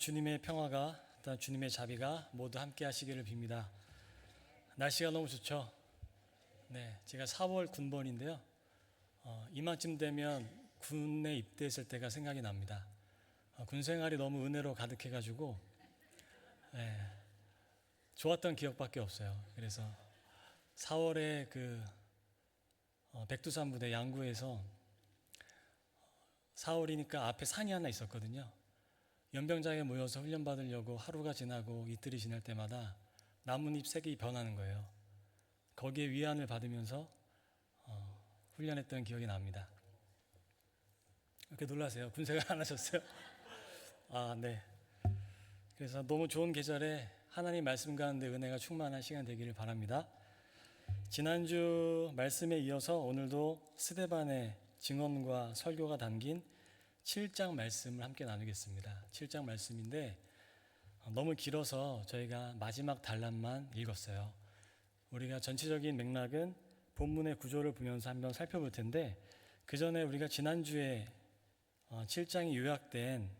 주님의 평화가, 또 주님의 자비가 모두 함께 하시기를 빕니다. 날씨가 너무 좋죠? 네, 제가 4월 군번인데요. 이맘쯤 되면 군에 입대했을 때가 생각이 납니다. 군 생활이 너무 은혜로 가득해가지고 좋았던 기억밖에 없어요. 그래서 4월에 백두산 부대 양구에서 4월이니까 앞에 산이 하나 있었거든요. 연병장에 모여서 훈련 받으려고 하루가 지나고 이틀이 지날 때마다 나뭇잎 색이 변하는 거예요. 거기에 위안을 받으면서 훈련했던 기억이 납니다. 이렇게 놀라세요? 군생활 안 하셨어요? 네. 그래서 너무 좋은 계절에 하나님 말씀 가운데 은혜가 충만한 시간 되기를 바랍니다. 지난주 말씀에 이어서 오늘도 스데반의 증언과 설교가 담긴 7장 말씀을 함께 나누겠습니다. 7장 말씀인데 너무 길어서 저희가 마지막 단락만 읽었어요. 우리가 전체적인 맥락은 본문의 구조를 보면서 한번 살펴볼 텐데, 그 전에 우리가 지난주에 7장이 요약된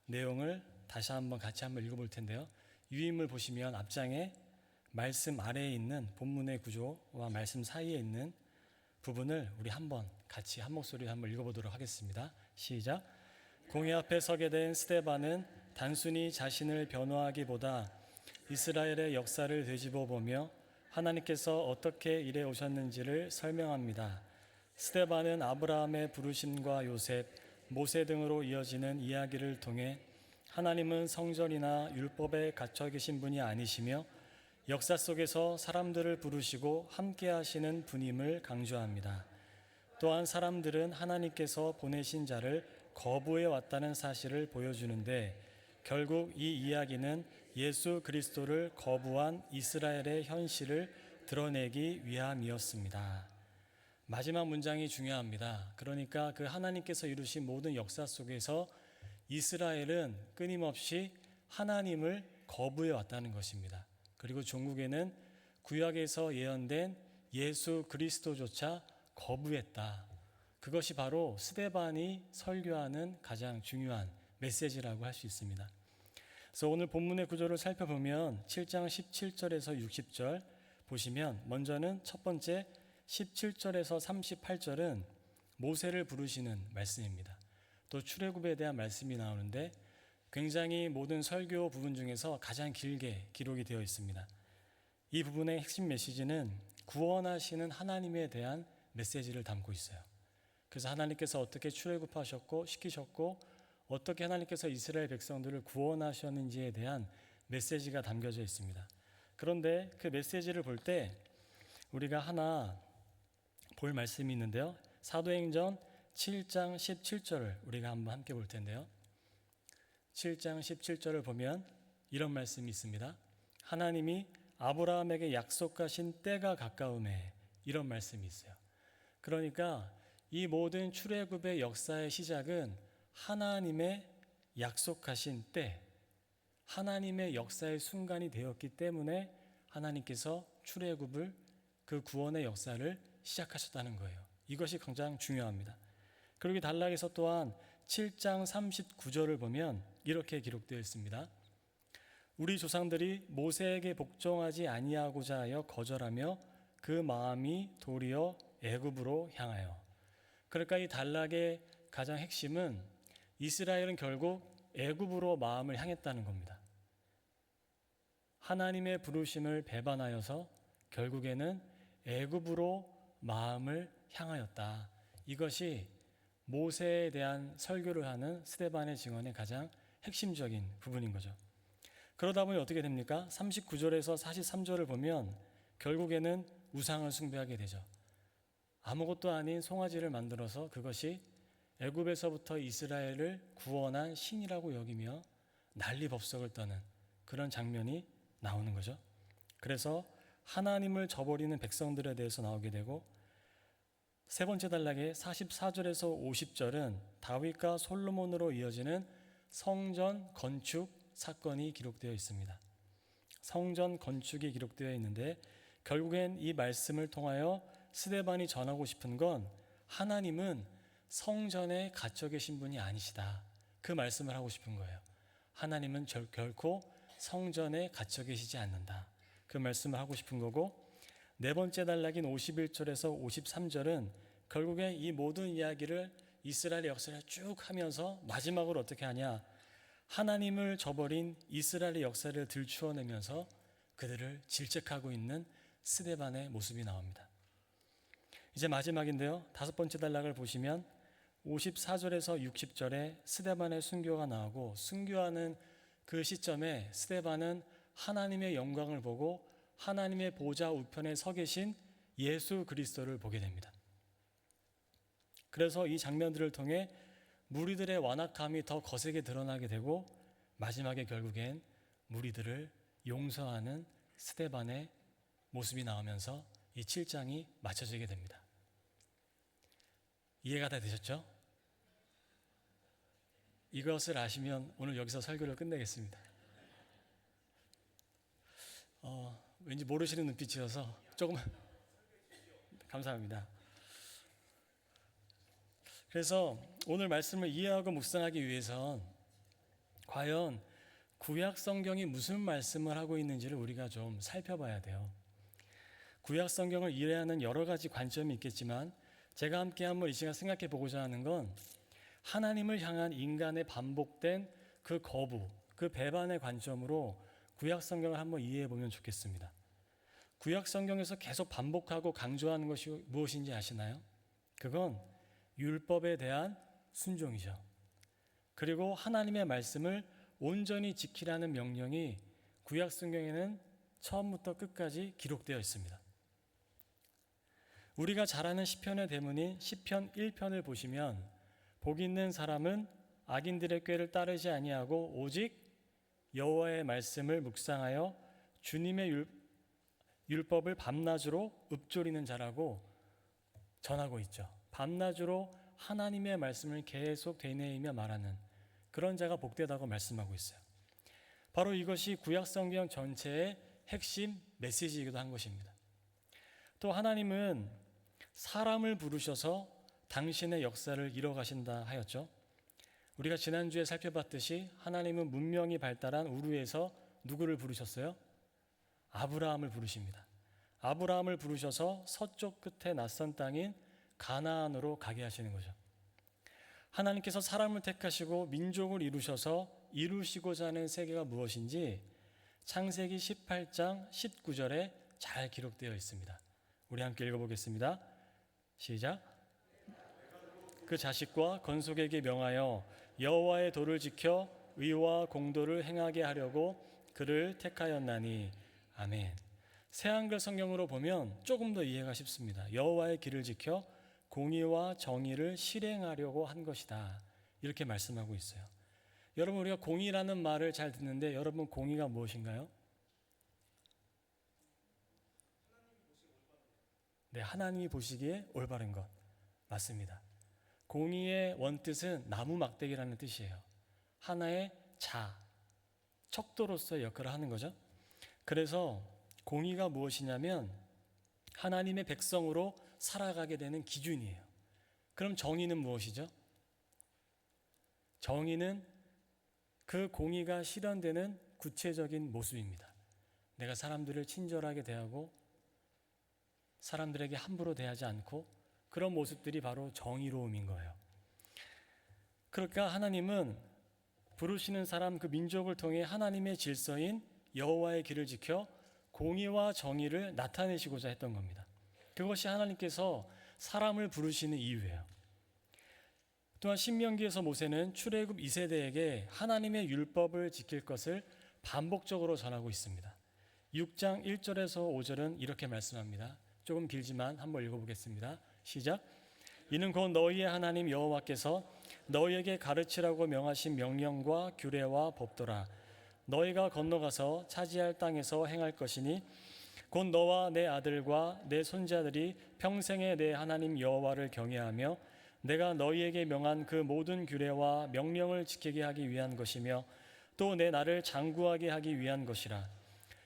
내용을 다시 같이 한번 읽어볼 텐데요. 유인물 보시면 앞장에 말씀 아래에 있는 본문의 구조와 말씀 사이에 있는 부분을 우리 한번 같이 한 목소리로 한번 읽어보도록 하겠습니다. 시작. 공회 앞에 서게 된 스데반은 단순히 자신을 변호하기보다 이스라엘의 역사를 되짚어 보며 하나님께서 어떻게 일해 오셨는지를 설명합니다. 스데반은 아브라함의 부르심과 요셉, 모세 등으로 이어지는 이야기를 통해 하나님은 성전이나 율법에 갇혀 계신 분이 아니시며 역사 속에서 사람들을 부르시고 함께 하시는 분임을 강조합니다. 또한 사람들은 하나님께서 보내신 자를 거부해 왔다는 사실을 보여주는데, 결국 이 이야기는 예수 그리스도를 거부한 이스라엘의 현실을 드러내기 위함이었습니다. 마지막 문장이 중요합니다. 그러니까 그 하나님께서 이루신 모든 역사 속에서 이스라엘은 끊임없이 하나님을 거부해 왔다는 것입니다. 그리고 종국에는 구약에서 예언된 예수 그리스도조차 거부했다. 그것이 바로 스데반이 설교하는 가장 중요한 메시지라고 할 수 있습니다. 그래서 오늘 본문의 구조를 살펴보면 7장 17절에서 60절 보시면, 먼저는 첫 번째 17절에서 38절은 모세를 부르시는 말씀입니다. 또 출애굽에 대한 말씀이 나오는데 굉장히 모든 설교 부분 중에서 가장 길게 기록이 되어 있습니다. 이 부분의 핵심 메시지는 구원하시는 하나님에 대한 메시지를 담고 있어요. 그래서 하나님께서 어떻게 출애굽하셨고 시키셨고 어떻게 하나님께서 이스라엘 백성들을 구원하셨는지에 대한 메시지가 담겨져 있습니다. 그런데 그 메시지를 볼 때 우리가 하나 볼 말씀이 있는데요. 사도행전 7장 17절을 우리가 한번 함께 볼 텐데요. 7장 17절을 보면 이런 말씀이 있습니다. 하나님이 아브라함에게 약속하신 때가 가까우매, 이런 말씀이 있어요. 그러니까 이 모든 출애굽의 역사의 시작은 하나님의 약속하신 때, 하나님의 역사의 순간이 되었기 때문에 하나님께서 출애굽을, 그 구원의 역사를 시작하셨다는 거예요. 이것이 가장 중요합니다. 그리고 단락에서 또한 7장 39절을 보면 이렇게 기록되어 있습니다. 우리 조상들이 모세에게 복종하지 아니하고자 하여 거절하며 그 마음이 도리어 애굽으로 향하여. 그러니까 이 단락의 가장 핵심은 이스라엘은 결국 애굽으로 마음을 향했다는 겁니다. 하나님의 부르심을 배반하여서 결국에는 애굽으로 마음을 향하였다. 이것이 모세에 대한 설교를 하는 스데반의 증언의 가장 핵심적인 부분인 거죠. 그러다 보니 어떻게 됩니까? 39절에서 43절을 보면 결국에는 우상을 숭배하게 되죠. 아무것도 아닌 송아지를 만들어서 그것이 애굽에서부터 이스라엘을 구원한 신이라고 여기며 난리법석을 떠는 그런 장면이 나오는 거죠. 그래서 하나님을 저버리는 백성들에 대해서 나오게 되고, 세 번째 단락의 44절에서 50절은 다윗과 솔로몬으로 이어지는 성전 건축 사건이 기록되어 있습니다. 성전 건축이 기록되어 있는데 결국엔 이 말씀을 통하여 스데반이 전하고 싶은 건 하나님은 성전에 갇혀 계신 분이 아니시다. 그 말씀을 하고 싶은 거예요. 하나님은 결코 성전에 갇혀 계시지 않는다. 그 말씀을 하고 싶은 거고, 네 번째 단락인 51절에서 53절은 결국에 이 모든 이야기를 이스라엘의 역사를 쭉 하면서 마지막으로 어떻게 하냐, 하나님을 저버린 이스라엘의 역사를 들추어내면서 그들을 질책하고 있는 스데반의 모습이 나옵니다. 이제 마지막인데요, 다섯 번째 단락을 보시면 54절에서 60절에 스데반의 순교가 나오고, 순교하는 그 시점에 스데반은 하나님의 영광을 보고 하나님의 보좌 우편에 서 계신 예수 그리스도를 보게 됩니다. 그래서 이 장면들을 통해 무리들의 완악함이 더 거세게 드러나게 되고, 마지막에 결국엔 무리들을 용서하는 스데반의 모습이 나오면서 이 7장이 맞춰지게 됩니다. 이해가 다 되셨죠? 이것을 아시면 오늘 여기서 설교를 끝내겠습니다. 왠지 모르시는 눈빛이어서 조금 감사합니다. 그래서 오늘 말씀을 이해하고 묵상하기 위해선 과연 구약 성경이 무슨 말씀을 하고 있는지를 우리가 좀 살펴봐야 돼요. 구약 성경을 이해하는 여러 가지 관점이 있겠지만, 제가 함께 한번 이 시간 생각해 보고자 하는 건 하나님을 향한 인간의 반복된 그 거부, 그 배반의 관점으로 구약 성경을 한번 이해해 보면 좋겠습니다. 구약 성경에서 계속 반복하고 강조하는 것이 무엇인지 아시나요? 그건 율법에 대한 순종이죠. 그리고 하나님의 말씀을 온전히 지키라는 명령이 구약 성경에는 처음부터 끝까지 기록되어 있습니다. 우리가 잘 아는 시편의 대문인 시편 1편을 보시면, 복 있는 사람은 악인들의 꾀를 따르지 아니하고 오직 여호와의 말씀을 묵상하여 주님의 율법을 밤낮으로 읊조리는 자라고 전하고 있죠. 밤낮으로 하나님의 말씀을 계속 되뇌이며 말하는 그런 자가 복되다고 말씀하고 있어요. 바로 이것이 구약 성경 전체의 핵심 메시지이기도 한 것입니다. 또 하나님은 사람을 부르셔서 당신의 역사를 이뤄가신다 하였죠. 우리가 지난주에 살펴봤듯이 하나님은 문명이 발달한 우르에서 누구를 부르셨어요? 아브라함을 부르십니다. 아브라함을 부르셔서 서쪽 끝에 낯선 땅인 가나안으로 가게 하시는 거죠. 하나님께서 사람을 택하시고 민족을 이루셔서 이루시고자 하는 세계가 무엇인지 창세기 18장 19절에 잘 기록되어 있습니다. 우리 함께 읽어보겠습니다. 시작. 그 자식과 건속에게 명하여 여호와의 도를 지켜 의와 공도를 행하게 하려고 그를 택하였나니. 아멘. 새한글 성경으로 보면 조금 더 이해가 쉽습니다. 여호와의 길을 지켜 공의와 정의를 실행하려고 한 것이다, 이렇게 말씀하고 있어요. 여러분, 우리가 공의라는 말을 잘 듣는데 여러분, 공의가 무엇인가요? 네, 하나님이 보시기에 올바른 것 맞습니다. 공의의 원뜻은 나무 막대기라는 뜻이에요. 하나의 척도로서의 역할을 하는 거죠. 그래서 공의가 무엇이냐면 하나님의 백성으로 살아가게 되는 기준이에요. 그럼 정의는 무엇이죠? 정의는 그 공의가 실현되는 구체적인 모습입니다. 내가 사람들을 친절하게 대하고 사람들에게 함부로 대하지 않고, 그런 모습들이 바로 정의로움인 거예요. 그러니까 하나님은 부르시는 사람, 그 민족을 통해 하나님의 질서인 여호와의 길을 지켜 공의와 정의를 나타내시고자 했던 겁니다. 그것이 하나님께서 사람을 부르시는 이유예요. 또한 신명기에서 모세는 출애굽 2세대에게 하나님의 율법을 지킬 것을 반복적으로 전하고 있습니다. 6장 1절에서 5절은 이렇게 말씀합니다. 조금 길지만 한번 읽어보겠습니다. 시작. 이는 곧 너희의 하나님 여호와께서 너희에게 가르치라고 명하신 명령과 규례와 법도라. 너희가 건너가서 차지할 땅에서 행할 것이니 곧 너와 내 아들과 내 손자들이 평생에 내 하나님 여호와를 경외하며 내가 너희에게 명한 그 모든 규례와 명령을 지키게 하기 위한 것이며 또 내 나를 장구하게 하기 위한 것이라.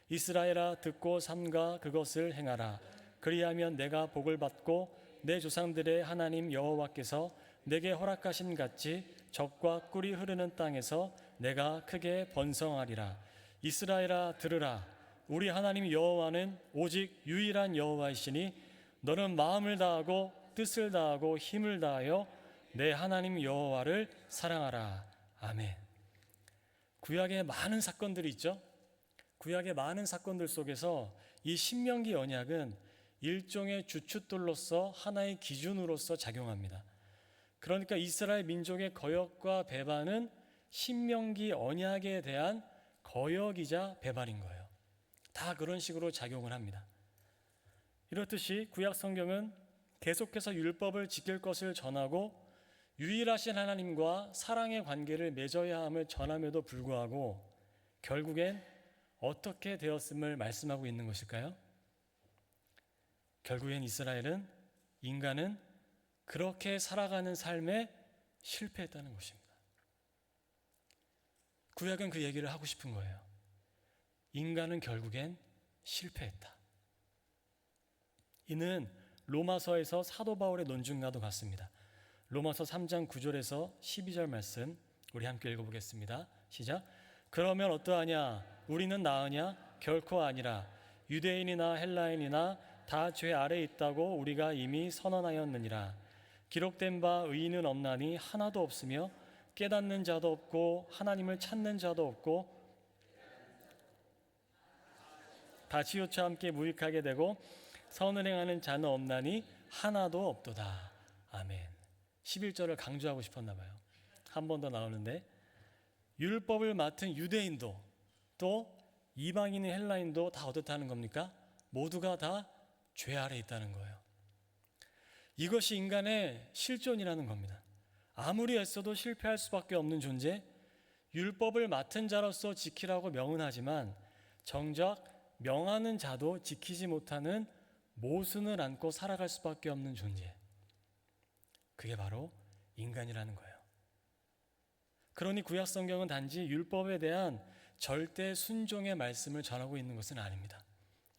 이스라엘아, 듣고 삼가 그것을 행하라. 그리하면 내가 복을 받고 내 조상들의 하나님 여호와께서 내게 허락하신 같이 적과 꿀이 흐르는 땅에서 내가 크게 번성하리라. 이스라엘아 들으라. 우리 하나님 여호와는 오직 유일한 여호와이시니 너는 마음을 다하고 뜻을 다하고 힘을 다하여 내 하나님 여호와를 사랑하라. 아멘. 구약에 많은 사건들이 있죠. 구약의 많은 사건들 속에서 이 신명기 언약은 일종의 주춧돌로서 하나의 기준으로서 작용합니다. 그러니까 이스라엘 민족의 거역과 배반은 신명기 언약에 대한 거역이자 배반인 거예요. 다 그런 식으로 작용을 합니다. 이렇듯이 구약 성경은 계속해서 율법을 지킬 것을 전하고 유일하신 하나님과 사랑의 관계를 맺어야 함을 전함에도 불구하고 결국엔 어떻게 되었음을 말씀하고 있는 것일까요? 결국엔 인간은 그렇게 살아가는 삶에 실패했다는 것입니다. 구약은 그 얘기를 하고 싶은 거예요. 인간은 결국엔 실패했다. 이는 로마서에서 사도 바울의 논증과도 같습니다. 로마서 3장 9절에서 12절 말씀 우리 함께 읽어보겠습니다. 시작. 그러면 어떠하냐? 우리는 나으냐? 결코 아니라. 유대인이나 헬라인이나 다 죄 아래에 있다고 우리가 이미 선언하였느니라. 기록된 바 의인은 없나니 하나도 없으며 깨닫는 자도 없고 하나님을 찾는 자도 없고 다 치우쳐 함께 무익하게 되고 선을 행하는 자는 없나니 하나도 없도다. 아멘. 11절을 강조하고 싶었나 봐요. 한 번 더 나오는데 율법을 맡은 유대인도 또 이방인의 헬라인도 다 어떻다는 겁니까? 모두가 다 죄 아래 있다는 거예요. 이것이 인간의 실존이라는 겁니다. 아무리 애써도 실패할 수밖에 없는 존재, 율법을 맡은 자로서 지키라고 명은하지만 정작 명하는 자도 지키지 못하는 모순을 안고 살아갈 수밖에 없는 존재, 그게 바로 인간이라는 거예요. 그러니 구약 성경은 단지 율법에 대한 절대 순종의 말씀을 전하고 있는 것은 아닙니다.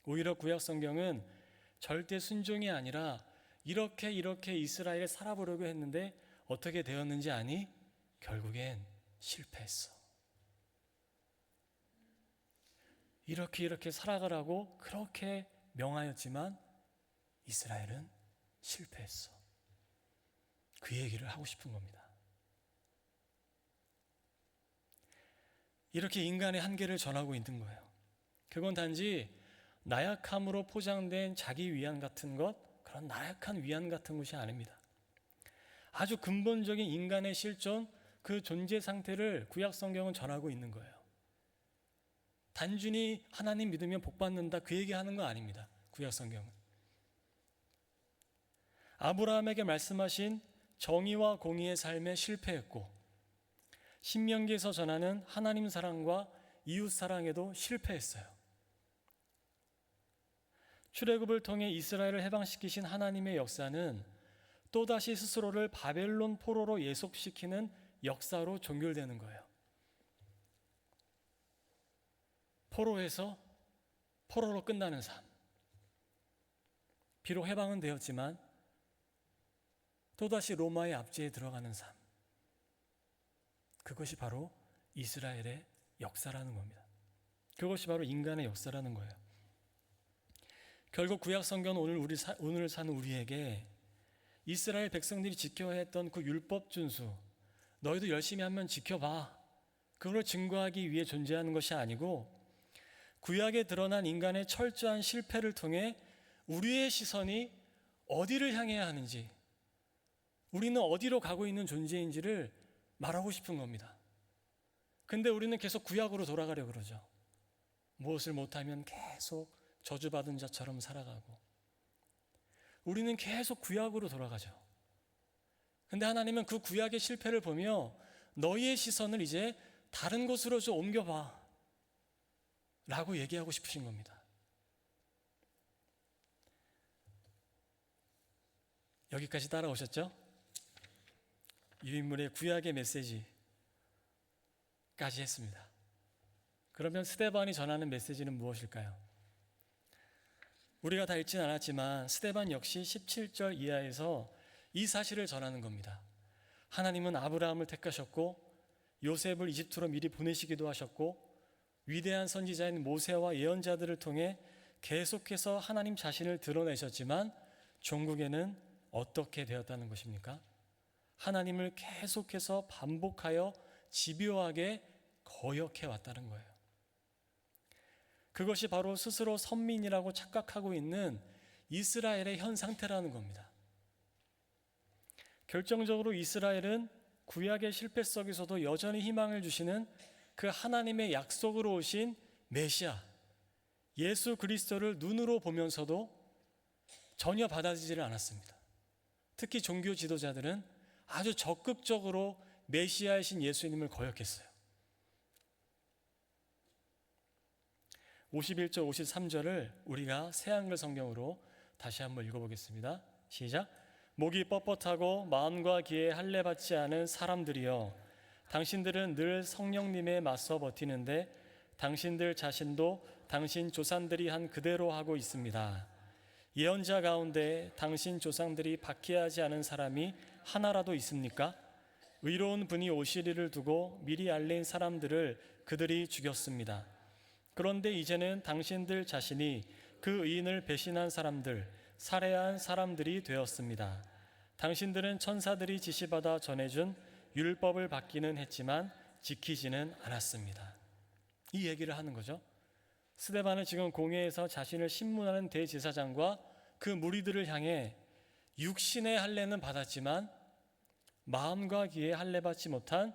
오히려 구약 성경은 절대 순종이 아니라 이렇게 이스라엘을 살아보려고 했는데 어떻게 되었는지 아니? 결국엔 실패했어. 이렇게 살아가라고 그렇게 명하였지만 이스라엘은 실패했어. 그 얘기를 하고 싶은 겁니다. 이렇게 인간의 한계를 전하고 있는 거예요. 그건 단지 나약함으로 포장된 자기 위안 같은 것, 그런 나약한 위안 같은 것이 아닙니다. 아주 근본적인 인간의 실존, 그 존재 상태를 구약 성경은 전하고 있는 거예요. 단순히 하나님 믿으면 복 받는다 그 얘기하는 거 아닙니다. 구약 성경은. 아브라함에게 말씀하신 정의와 공의의 삶에 실패했고 신명기에서 전하는 하나님 사랑과 이웃 사랑에도 실패했어요. 출애굽을 통해 이스라엘을 해방시키신 하나님의 역사는 또다시 스스로를 바벨론 포로로 예속시키는 역사로 종결되는 거예요. 포로에서 포로로 끝나는 삶. 비록 해방은 되었지만 또다시 로마의 압제에 들어가는 삶. 그것이 바로 이스라엘의 역사라는 겁니다. 그것이 바로 인간의 역사라는 거예요. 결국 구약 성경은 오늘 사는 우리에게 이스라엘 백성들이 지켜야 했던 그 율법 준수, 너희도 열심히 하면 지켜봐, 그걸 증거하기 위해 존재하는 것이 아니고 구약에 드러난 인간의 철저한 실패를 통해 우리의 시선이 어디를 향해야 하는지, 우리는 어디로 가고 있는 존재인지를 말하고 싶은 겁니다. 근데 우리는 계속 구약으로 돌아가려고 그러죠. 무엇을 못하면 계속 저주받은 자처럼 살아가고 우리는 계속 구약으로 돌아가죠. 근데 하나님은 그 구약의 실패를 보며 너희의 시선을 이제 다른 곳으로 좀 옮겨봐 라고 얘기하고 싶으신 겁니다. 여기까지 따라오셨죠? 유인물의 구약의 메시지까지 했습니다. 그러면 스데반이 전하는 메시지는 무엇일까요? 우리가 다 읽진 않았지만 스데반 역시 17절 이하에서 이 사실을 전하는 겁니다. 하나님은 아브라함을 택하셨고 요셉을 이집트로 미리 보내시기도 하셨고 위대한 선지자인 모세와 예언자들을 통해 계속해서 하나님 자신을 드러내셨지만 종국에는 어떻게 되었다는 것입니까? 하나님을 계속해서 반복하여 집요하게 거역해 왔다는 거예요. 그것이 바로 스스로 선민이라고 착각하고 있는 이스라엘의 현 상태라는 겁니다. 결정적으로 이스라엘은 구약의 실패 속에서도 여전히 희망을 주시는 그 하나님의 약속으로 오신 메시아 예수 그리스도를 눈으로 보면서도 전혀 받아들이지를 않았습니다. 특히 종교 지도자들은 아주 적극적으로 메시아이신 예수님을 거역했어요. 51절 53절을 우리가 새한글 성경으로 다시 한번 읽어보겠습니다. 시작. 목이 뻣뻣하고 마음과 귀에 할례받지 않은 사람들이여, 당신들은 늘 성령님에 맞서 버티는데 당신들 자신도 당신 조상들이 한 그대로 하고 있습니다. 예언자 가운데 당신 조상들이 박해하지 않은 사람이 하나라도 있습니까? 의로운 분이 오시리를 두고 미리 알린 사람들을 그들이 죽였습니다. 그런데 이제는 당신들 자신이 그 의인을 배신한 사람들, 살해한 사람들이 되었습니다. 당신들은 천사들이 지시받아 전해준 율법을 받기는 했지만 지키지는 않았습니다. 이 얘기를 하는 거죠. 스데반은 지금 공회에서 자신을 신문하는 대제사장과 그 무리들을 향해 육신의 할례는 받았지만 마음과 귀에 할례 받지 못한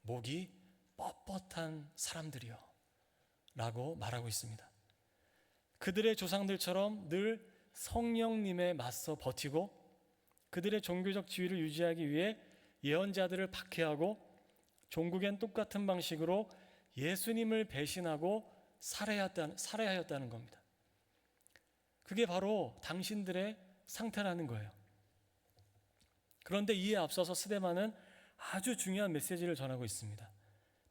목이 뻣뻣한 사람들이요 라고 말하고 있습니다. 그들의 조상들처럼 늘 성령님에 맞서 버티고 그들의 종교적 지위를 유지하기 위해 예언자들을 박해하고 종국엔 똑같은 방식으로 예수님을 배신하고 살해하였다는 겁니다. 그게 바로 당신들의 상태라는 거예요. 그런데 이에 앞서서 스데반은 아주 중요한 메시지를 전하고 있습니다.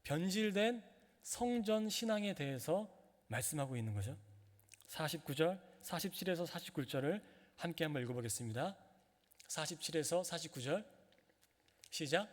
변질된 성전 신앙에 대해서 말씀하고 있는 거죠. 47에서 49절을 함께 한번 읽어보겠습니다. 47에서 49절 시작.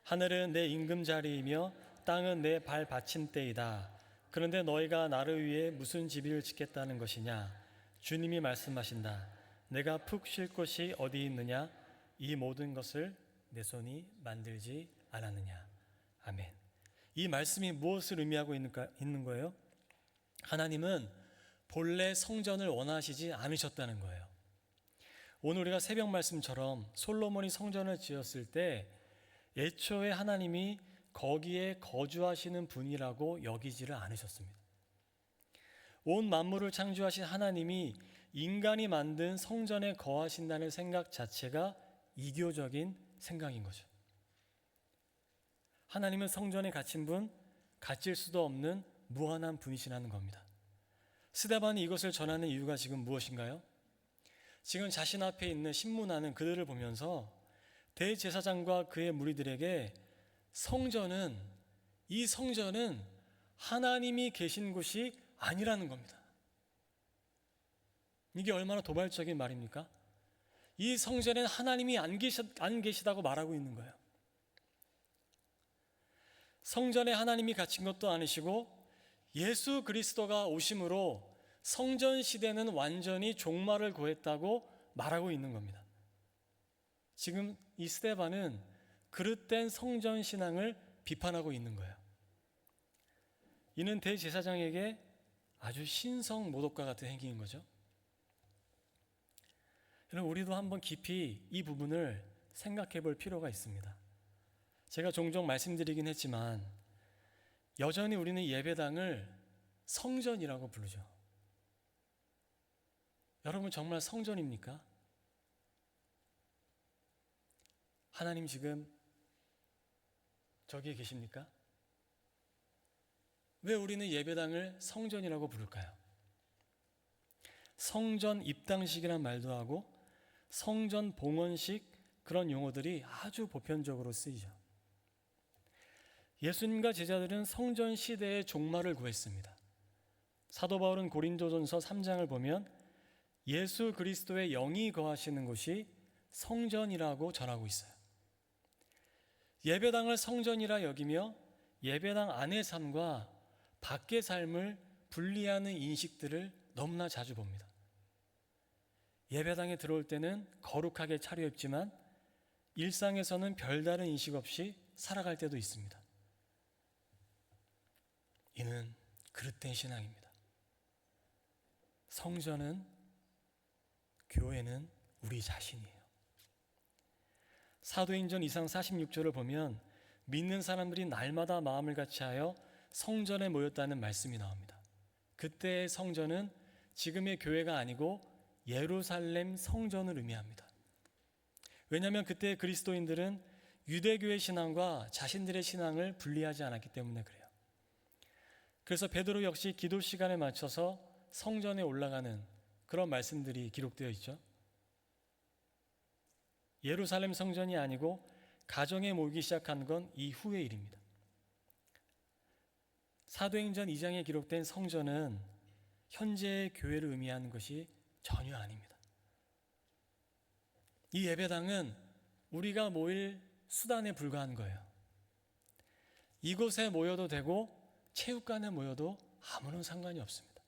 하늘은 내 임금자리이며 땅은 내 발 받침대이다. 그런데 너희가 나를 위해 무슨 집을 짓겠다는 것이냐? 주님이 말씀하신다. 내가 푹 쉴 곳이 어디 있느냐? 이 모든 것을 내 손이 만들지 않았느냐? 아멘. 이 말씀이 무엇을 의미하고 있는 거예요? 하나님은 본래 성전을 원하시지 않으셨다는 거예요. 오늘 우리가 새벽 말씀처럼 솔로몬이 성전을 지었을 때 애초에 하나님이 거기에 거주하시는 분이라고 여기지를 않으셨습니다. 온 만물을 창조하신 하나님이 인간이 만든 성전에 거하신다는 생각 자체가 이교적인 생각인 거죠. 하나님은 성전에 갇힌 분, 갇힐 수도 없는 무한한 분이시라는 겁니다. 스데반이 이것을 전하는 이유가 지금 무엇인가요? 지금 자신 앞에 있는 신문하는 그들을 보면서 대제사장과 그의 무리들에게 이 성전은 하나님이 계신 곳이 아니라는 겁니다. 이게 얼마나 도발적인 말입니까? 이 성전에는 하나님이 안 계시다고 말하고 있는 거예요. 성전에 하나님이 갇힌 것도 아니시고 예수 그리스도가 오심으로 성전 시대는 완전히 종말을 고했다고 말하고 있는 겁니다. 지금 이 스데반은 그릇된 성전 신앙을 비판하고 있는 거예요. 이는 대제사장에게 아주 신성 모독과 같은 행위인 거죠. 여러분, 우리도 한번 깊이 이 부분을 생각해 볼 필요가 있습니다. 제가 종종 말씀드리긴 했지만 여전히 우리는 예배당을 성전이라고 부르죠. 여러분, 정말 성전입니까? 하나님 지금 저기에 계십니까? 왜 우리는 예배당을 성전이라고 부를까요? 성전 입당식이란 말도 하고 성전 봉헌식, 그런 용어들이 아주 보편적으로 쓰이죠. 예수님과 제자들은 성전 시대의 종말을 구했습니다. 사도 바울은 고린도전서 3장을 보면 예수 그리스도의 영이 거하시는 곳이 성전이라고 전하고 있어요. 예배당을 성전이라 여기며 예배당 안의 삶과 밖의 삶을 분리하는 인식들을 너무나 자주 봅니다. 예배당에 들어올 때는 거룩하게 차려입지만 일상에서는 별다른 인식 없이 살아갈 때도 있습니다. 이는 그릇된 신앙입니다. 성전은, 교회는 우리 자신이에요. 사도행전 2장 46절을 보면 믿는 사람들이 날마다 마음을 같이하여 성전에 모였다는 말씀이 나옵니다. 그때의 성전은 지금의 교회가 아니고 예루살렘 성전을 의미합니다. 왜냐하면 그때 그리스도인들은 유대교의 신앙과 자신들의 신앙을 분리하지 않았기 때문에 그래요. 그래서 베드로 역시 기도 시간에 맞춰서 성전에 올라가는 그런 말씀들이 기록되어 있죠. 예루살렘 성전이 아니고 가정에 모이기 시작한 건 이후의 일입니다. 사도행전 2장에 기록된 성전은 현재의 교회를 의미하는 것이 전혀 아닙니다. 이 예배당은 우리가 모일 수단에 불과한 거예요. 이곳에 모여도 되고 체육관에 모여도 아무런 상관이 없습니다.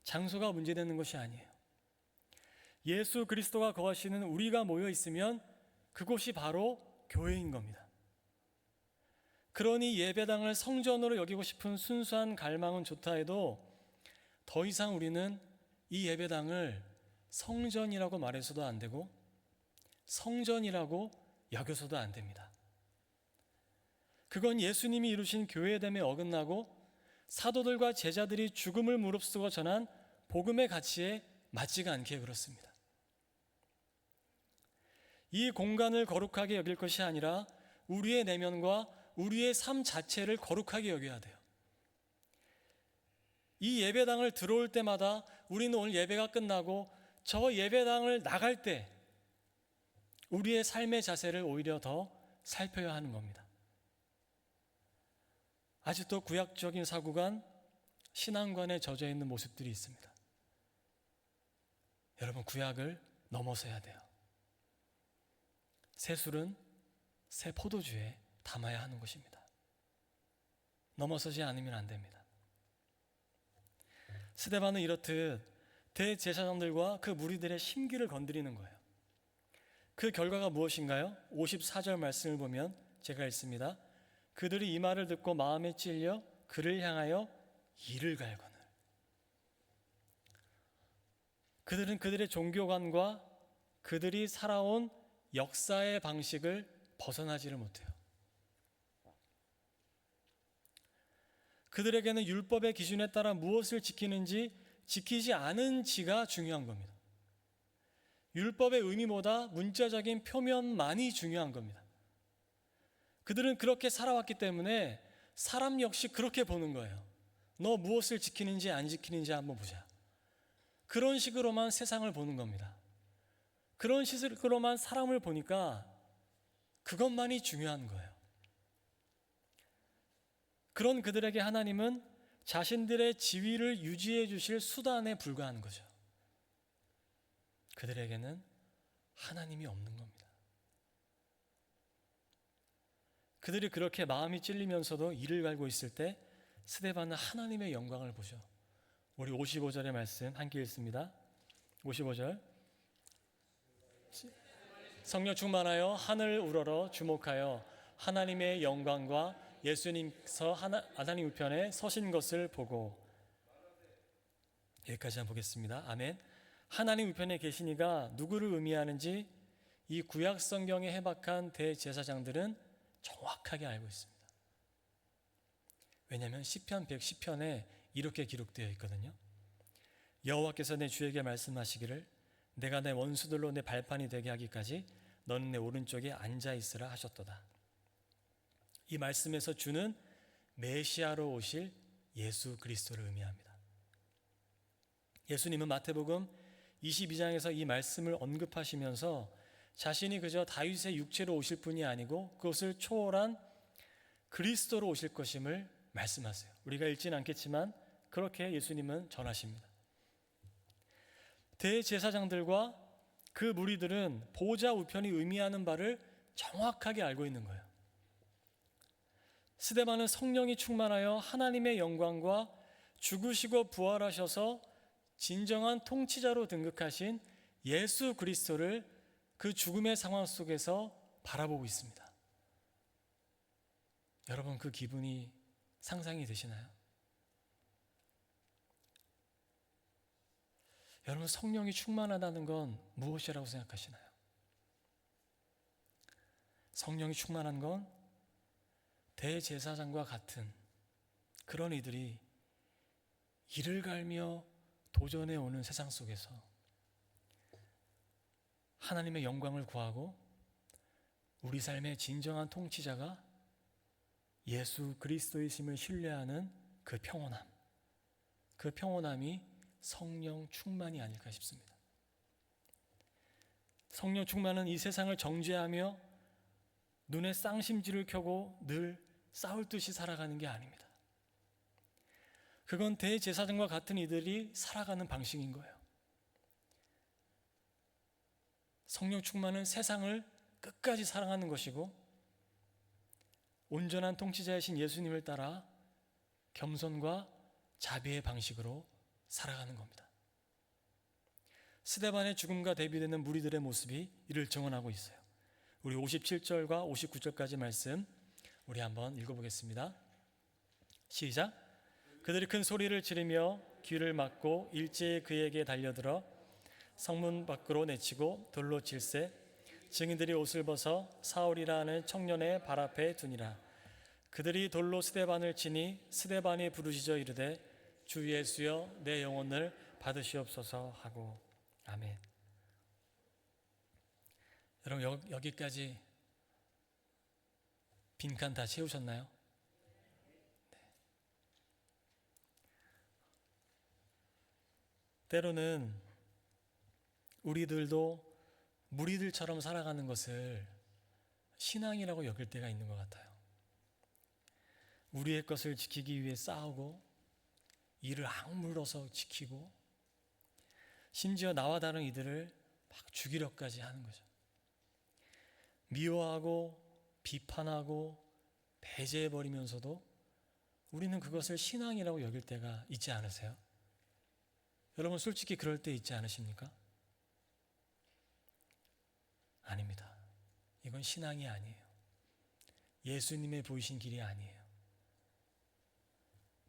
장소가 문제되는 것이 아니에요. 예수 그리스도가 거하시는 우리가 모여 있으면 그곳이 바로 교회인 겁니다. 그러니 예배당을 성전으로 여기고 싶은 순수한 갈망은 좋다 해도 더 이상 우리는 이 예배당을 성전이라고 말해서도 안 되고 성전이라고 여겨서도 안 됩니다. 그건 예수님이 이루신 교회됨에 어긋나고 사도들과 제자들이 죽음을 무릅쓰고 전한 복음의 가치에 맞지가 않기에 그렇습니다. 이 공간을 거룩하게 여길 것이 아니라 우리의 내면과 우리의 삶 자체를 거룩하게 여겨야 돼요. 이 예배당을 들어올 때마다 우리는 오늘 예배가 끝나고 저 예배당을 나갈 때 우리의 삶의 자세를 오히려 더 살펴야 하는 겁니다. 아직도 구약적인 사고관, 신앙관에 젖어 있는 모습들이 있습니다. 여러분, 구약을 넘어서야 돼요. 새 술은 새 포도주에 담아야 하는 것입니다. 넘어서지 않으면 안 됩니다. 스데반은 이렇듯 대제사장들과 그 무리들의 심기를 건드리는 거예요. 그 결과가 무엇인가요? 54절 말씀을 보면 제가 읽습니다. 그들이 이 말을 듣고 마음에 찔려 그를 향하여 이를 갈거늘. 그들은 그들의 종교관과 그들이 살아온 역사의 방식을 벗어나지를 못해요. 그들에게는 율법의 기준에 따라 무엇을 지키는지 지키지 않은지가 중요한 겁니다. 율법의 의미보다 문자적인 표면만이 중요한 겁니다. 그들은 그렇게 살아왔기 때문에 사람 역시 그렇게 보는 거예요. 너 무엇을 지키는지 안 지키는지 한번 보자. 그런 식으로만 세상을 보는 겁니다. 그런 식으로만 사람을 보니까 그것만이 중요한 거예요. 그런 그들에게 하나님은 자신들의 지위를 유지해 주실 수단에 불과한 거죠. 그들에게는 하나님이 없는 겁니다. 그들이 그렇게 마음이 찔리면서도 이를 갈고 있을 때 스데반은 하나님의 영광을 보죠. 우리 55절의 말씀 함께 읽습니다. 55절. 성령 충만하여 하늘 우러러 주목하여 하나님의 영광과 예수님께서 하나님 우편에 서신 것을 보고. 여기까지 한번 보겠습니다. 아멘. 하나님 우편에 계시니가 누구를 의미하는지 이 구약 성경에 해박한 대제사장들은 정확하게 알고 있습니다. 왜냐하면 시편 110편에 이렇게 기록되어 있거든요. 여호와께서 내 주에게 말씀하시기를 내가 내 원수들로 내 발판이 되게 하기까지 너는 내 오른쪽에 앉아 있으라 하셨도다. 이 말씀에서 주는 메시아로 오실 예수 그리스도를 의미합니다. 예수님은 마태복음 22장에서 이 말씀을 언급하시면서 자신이 그저 다윗의 육체로 오실 분이 아니고 그것을 초월한 그리스도로 오실 것임을 말씀하세요. 우리가 읽지는 않겠지만 그렇게 예수님은 전하십니다. 대제사장들과 그 무리들은 보좌 우편이 의미하는 바를 정확하게 알고 있는 거예요. 스데반은 성령이 충만하여 하나님의 영광과 죽으시고 부활하셔서 진정한 통치자로 등극하신 예수 그리스도를 그 죽음의 상황 속에서 바라보고 있습니다. 여러분, 그 기분이 상상이 되시나요? 여러분, 성령이 충만하다는 건 무엇이라고 생각하시나요? 성령이 충만한 건 대제사장과 같은 그런 이들이 이를 갈며 도전해 오는 세상 속에서 하나님의 영광을 구하고 우리 삶의 진정한 통치자가 예수 그리스도이심을 신뢰하는 그 평온함, 그 평온함이 성령 충만이 아닐까 싶습니다. 성령 충만은 이 세상을 정죄하며 눈에 쌍심지를 켜고 늘 싸울 듯이 살아가는 게 아닙니다. 그건 대제사장과 같은 이들이 살아가는 방식인 거예요. 성령 충만은 세상을 끝까지 사랑하는 것이고 온전한 통치자이신 예수님을 따라 겸손과 자비의 방식으로 살아가는 겁니다. 스데반의 죽음과 대비되는 무리들의 모습이 이를 증언하고 있어요. 우리 57절과 59절까지 말씀 우리 한번 읽어보겠습니다. 시작. 그들이 큰 소리를 지르며 귀를 막고 일제히 그에게 달려들어 성문 밖으로 내치고 돌로 칠세 증인들이 옷을 벗어 사울이라 하는 청년의 발 앞에 두니라. 그들이 돌로 스데반을 치니 스데반이 부르짖어 이르되 주 예수여 내 영혼을 받으시옵소서 하고. 아멘. 여러분, 여기까지 빈칸 다 채우셨나요? 네. 때로는 우리들도 무리들처럼 살아가는 것을 신앙이라고 여길 때가 있는 것 같아요. 우리의 것을 지키기 위해 싸우고 이를 악물어서 지키고 심지어 나와 다른 이들을 막 죽이려까지 하는 거죠. 미워하고 비판하고 배제해버리면서도 우리는 그것을 신앙이라고 여길 때가 있지 않으세요? 여러분, 솔직히 그럴 때 있지 않으십니까? 아닙니다. 이건 신앙이 아니에요. 예수님의 보이신 길이 아니에요.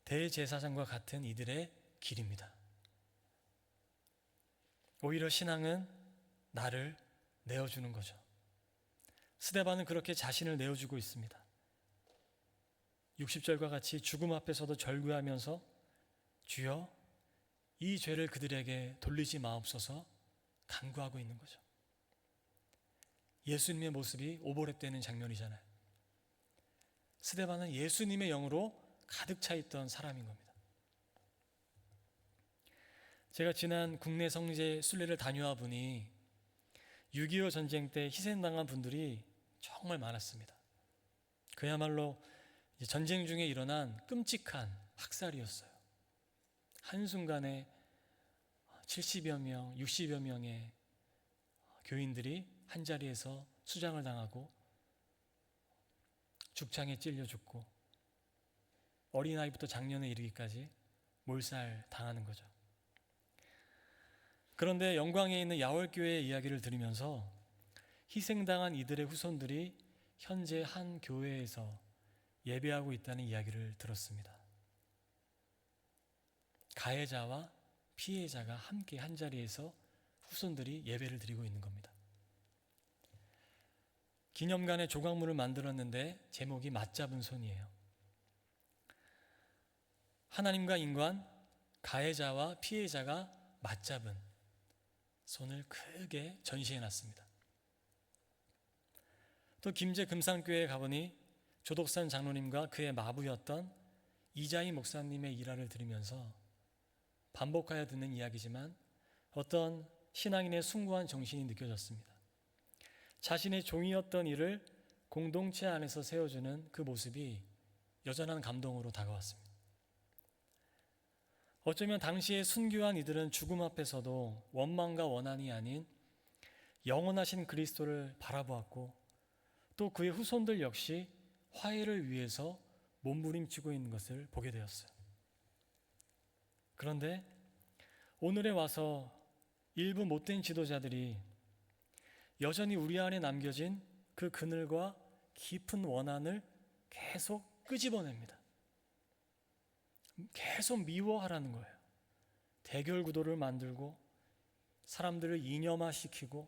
대제사장과 같은 이들의 길입니다. 오히려 신앙은 나를 내어주는 거죠. 스데반은 그렇게 자신을 내어주고 있습니다. 60절과 같이 죽음 앞에서도 절규하면서 주여 이 죄를 그들에게 돌리지 마옵소서 간구하고 있는 거죠. 예수님의 모습이 오버랩되는 장면이잖아요. 스데반은 예수님의 영으로 가득 차 있던 사람인 겁니다. 제가 지난 국내 성지 순례를 다녀와 보니 6.25 전쟁 때 희생당한 분들이 정말 많았습니다. 그야말로 전쟁 중에 일어난 끔찍한 학살이었어요. 한순간에 70여 명, 60여 명의 교인들이 한자리에서 수장을 당하고 죽창에 찔려 죽고 어린아이부터 장년에 이르기까지 몰살 당하는 거죠. 그런데 영광에 있는 야월교회의 이야기를 들으면서 희생당한 이들의 후손들이 현재 한 교회에서 예배하고 있다는 이야기를 들었습니다. 가해자와 피해자가 함께 한자리에서 후손들이 예배를 드리고 있는 겁니다. 기념관의 조각물을 만들었는데 제목이 맞잡은 손이에요. 하나님과 인간, 가해자와 피해자가 맞잡은 손을 크게 전시해놨습니다. 또 김제 금산교회에 가보니 조덕산 장로님과 그의 마부였던 이자희 목사님의 일화를 들으면서 반복하여 듣는 이야기지만 어떤 신앙인의 숭고한 정신이 느껴졌습니다. 자신의 종이었던 일을 공동체 안에서 세워주는 그 모습이 여전한 감동으로 다가왔습니다. 어쩌면 당시에 순교한 이들은 죽음 앞에서도 원망과 원한이 아닌 영원하신 그리스도를 바라보았고, 또 그의 후손들 역시 화해를 위해서 몸부림치고 있는 것을 보게 되었어요. 그런데 오늘에 와서 일부 못된 지도자들이 여전히 우리 안에 남겨진 그 그늘과 깊은 원한을 계속 끄집어냅니다. 계속 미워하라는 거예요. 대결 구도를 만들고 사람들을 이념화시키고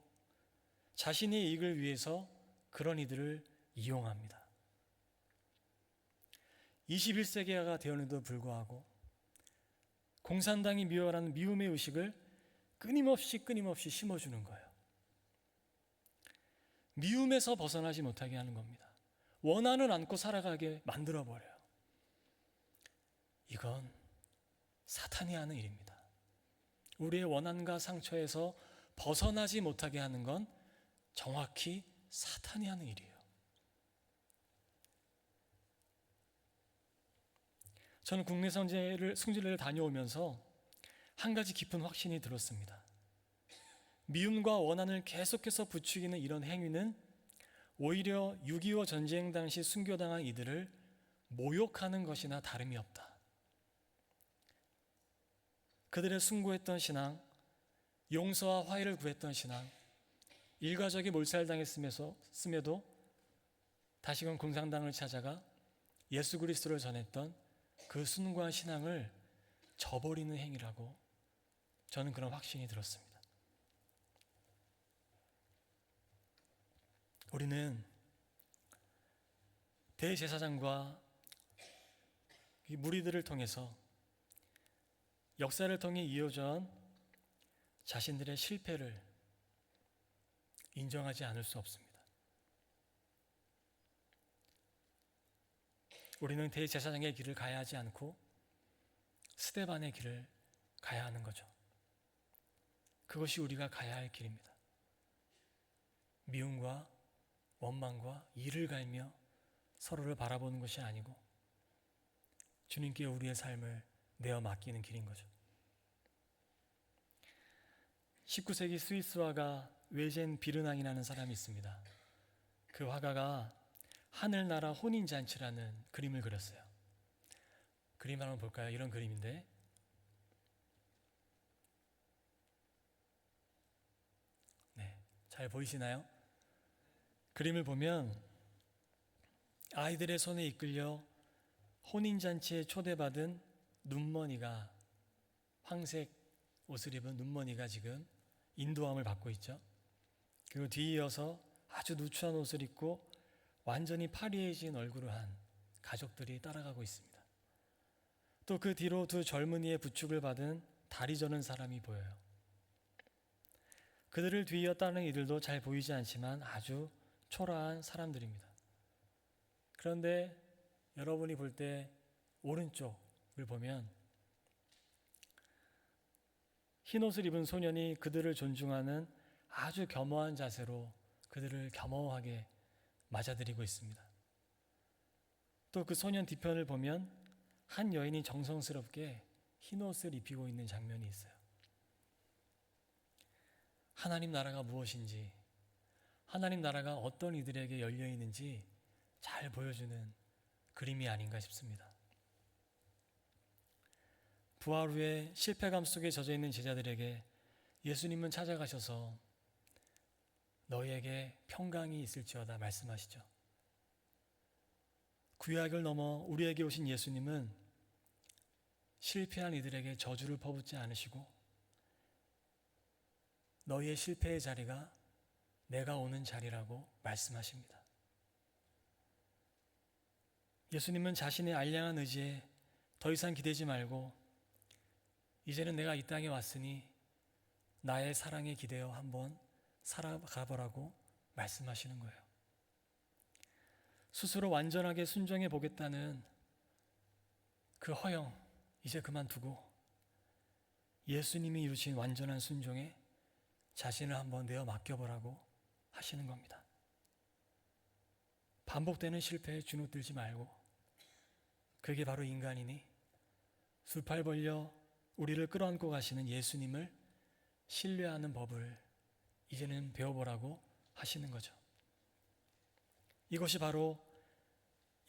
자신의 이익을 위해서 그런 이들을 이용합니다. 21세기가 되었는데도 불구하고 공산당이 미워하는 미움의 의식을 끊임없이 심어주는 거예요. 미움에서 벗어나지 못하게 하는 겁니다. 원한을 안고 살아가게 만들어버려요. 이건 사탄이 하는 일입니다. 우리의 원한과 상처에서 벗어나지 못하게 하는 건 정확히 사탄이 하는 일이에요. 저는 국내 승진례를 다녀오면서 한 가지 깊은 확신이 들었습니다. 미움과 원한을 계속해서 부추기는 이런 행위는 오히려 6.25 전쟁 당시 순교당한 이들을 모욕하는 것이나 다름이 없다. 그들의 숭고했던 신앙, 용서와 화해를 구했던 신앙, 일가족이 몰살당했음에도 다시금 공산당을 찾아가 예수 그리스도를 전했던 그 숭고한 신앙을 저버리는 행위라고 저는 그런 확신이 들었습니다. 우리는 대제사장과 무리들을 통해서 역사를 통해 이어져 온 자신들의 실패를 인정하지 않을 수 없습니다. 우리는 대제사장의 길을 가야 하지 않고 스데반의 길을 가야 하는 거죠. 그것이 우리가 가야 할 길입니다. 미움과 원망과 이를 갈며 서로를 바라보는 것이 아니고 주님께 우리의 삶을 내어 맡기는 길인 거죠. 19세기 스위스 화가 외젠 비르낭이라는 사람이 있습니다. 그 화가가 하늘나라 혼인잔치라는 그림을 그렸어요. 그림 한번 볼까요? 이런 그림인데 네, 잘 보이시나요? 그림을 보면 아이들의 손에 이끌려 혼인잔치에 초대받은 눈머니가, 황색 옷을 입은 눈머니가 지금 인도함을 받고 있죠. 그리고 뒤이어서 아주 누추한 옷을 입고 완전히 파리해진 얼굴을 한 가족들이 따라가고 있습니다. 또 그 뒤로 두 젊은이의 부축을 받은 다리 저는 사람이 보여요. 그들을 뒤이어 따르는 이들도 잘 보이지 않지만 아주 초라한 사람들입니다. 그런데 여러분이 볼 때 오른쪽을 보면 흰 옷을 입은 소년이 그들을 존중하는 아주 겸허한 자세로 그들을 겸허하게 맞아들이고 있습니다. 또 그 소년 뒤편을 보면 한 여인이 정성스럽게 흰 옷을 입히고 있는 장면이 있어요. 하나님 나라가 무엇인지, 하나님 나라가 어떤 이들에게 열려 있는지 잘 보여주는 그림이 아닌가 싶습니다. 부활 후에 실패감 속에 젖어 있는 제자들에게 예수님은 찾아가셔서 너희에게 평강이 있을지어다 말씀하시죠. 구약을 넘어 우리에게 오신 예수님은 실패한 이들에게 저주를 퍼붓지 않으시고 너희의 실패의 자리가 내가 오는 자리라고 말씀하십니다. 예수님은 자신의 알량한 의지에 더 이상 기대지 말고 이제는 내가 이 땅에 왔으니 나의 사랑에 기대어 한번 살아가보라고 말씀하시는 거예요. 스스로 완전하게 순종해 보겠다는 그 허영 이제 그만두고 예수님이 이루신 완전한 순종에 자신을 한번 내어 맡겨보라고 하시는 겁니다. 반복되는 실패에 주눅들지 말고 그게 바로 인간이니 두 팔 벌려 우리를 끌어안고 가시는 예수님을 신뢰하는 법을 이제는 배워보라고 하시는 거죠. 이것이 바로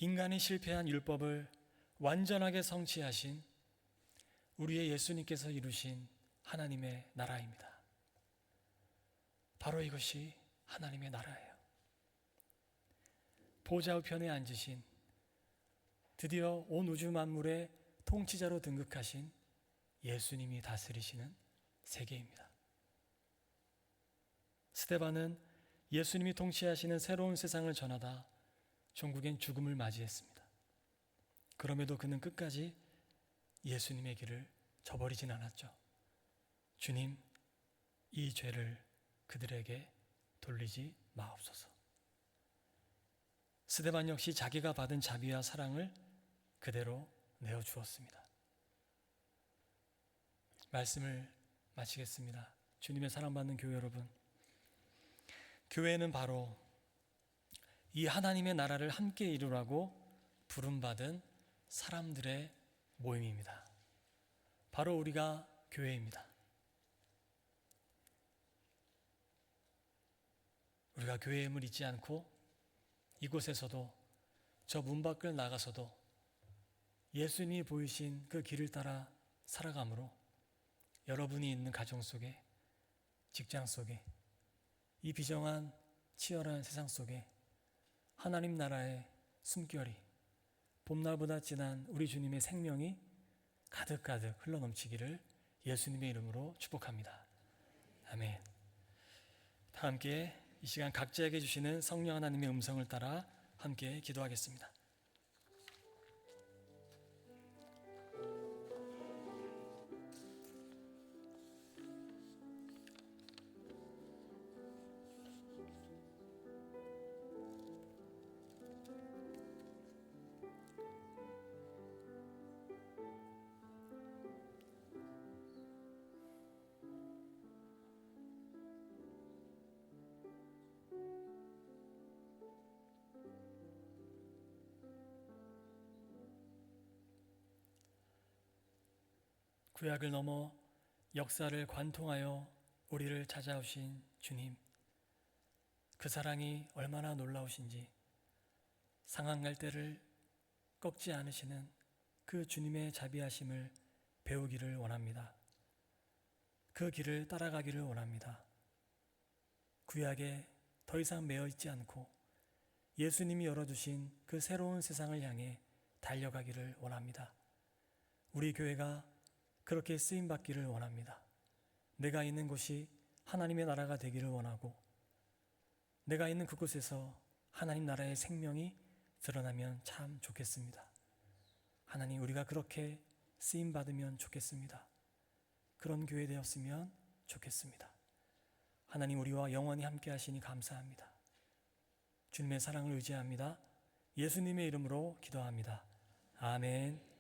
인간이 실패한 율법을 완전하게 성취하신 우리의 예수님께서 이루신 하나님의 나라입니다. 바로 이것이 하나님의 나라예요. 보좌 우편에 앉으신, 드디어 온 우주 만물의 통치자로 등극하신 예수님이 다스리시는 세계입니다. 스데반은 예수님이 통치하시는 새로운 세상을 전하다 종국엔 죽음을 맞이했습니다. 그럼에도 그는 끝까지 예수님의 길을 저버리진 않았죠. 주님, 이 죄를 그들에게 돌리지 마옵소서. 스데반 역시 자기가 받은 자비와 사랑을 그대로 내어주었습니다. 말씀을 마치겠습니다. 주님의 사랑받는 교회 여러분, 교회는 바로 이 하나님의 나라를 함께 이루라고 부름받은 사람들의 모임입니다. 바로 우리가 교회입니다. 우리가 교회의 힘을 잊지 않고 이곳에서도 저 문 밖을 나가서도 예수님이 보이신 그 길을 따라 살아감으로 여러분이 있는 가정 속에, 직장 속에, 이 비정한 치열한 세상 속에 하나님 나라의 숨결이, 봄날보다 진한 우리 주님의 생명이 가득가득 흘러넘치기를 예수님의 이름으로 축복합니다. 아멘. 다 함께 이 시간 각자에게 주시는 성령 하나님의 음성을 따라 함께 기도하겠습니다. 구약을 넘어 역사를 관통하여 우리를 찾아오신 주님, 그 사랑이 얼마나 놀라우신지 상한 갈대를 꺾지 않으시는 그 주님의 자비하심을 배우기를 원합니다. 그 길을 따라가기를 원합니다. 구약에 더 이상 매여 있지 않고 예수님이 열어주신 그 새로운 세상을 향해 달려가기를 원합니다. 우리 교회가 그렇게 쓰임받기를 원합니다. 내가 있는 곳이 하나님의 나라가 되기를 원하고 내가 있는 그곳에서 하나님 나라의 생명이 드러나면 참 좋겠습니다. 하나님, 우리가 그렇게 쓰임받으면 좋겠습니다. 그런 교회 되었으면 좋겠습니다. 하나님, 우리와 영원히 함께 하시니 감사합니다. 주님의 사랑을 의지합니다. 예수님의 이름으로 기도합니다. 아멘.